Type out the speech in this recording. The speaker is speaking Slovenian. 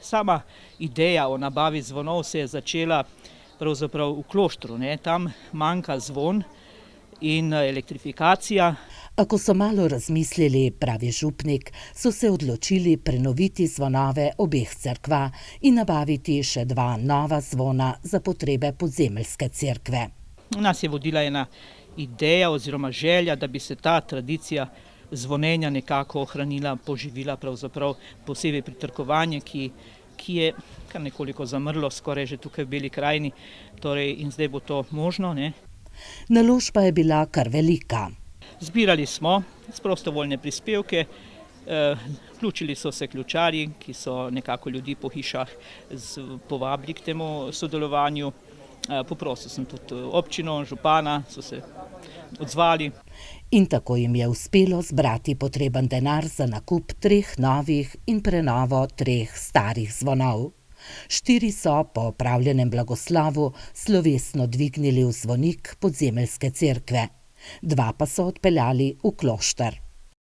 Sama ideja o nabavi zvonov se je začela pravzaprav v Kloštru, ne. Tam manjka zvon in elektrifikacija. A ko so malo razmislili, pravi župnik, so se odločili prenoviti zvonove obeh cerkva in nabaviti še 2 nova zvona za potrebe Podzemeljske cerkve. Nas je vodila ena ideja oziroma želja, da bi se ta tradicija zvonjenja nekako ohranila, poživila, pravzaprav posebej pritrkovanje, ki je kar nekoliko zamrlo, skoraj že tukaj v Beli krajini, torej in zdaj bo to možno, ne. Naložba je bila kar velika. Zbirali smo prostovoljne prispevke, vključili so se ključarji, ki so nekako ljudi po hišah povabili k temu sodelovanju. Poprosil sem tudi občino, župana, so se odzvali. In tako jim je uspelo zbrati potreben denar za nakup 3 novih in prenovo 3 starih zvonov. 4 so po opravljenem blagoslovu slovesno dvignili v zvonik Podzemeljske cerkve, 2 pa so odpeljali v Klošter.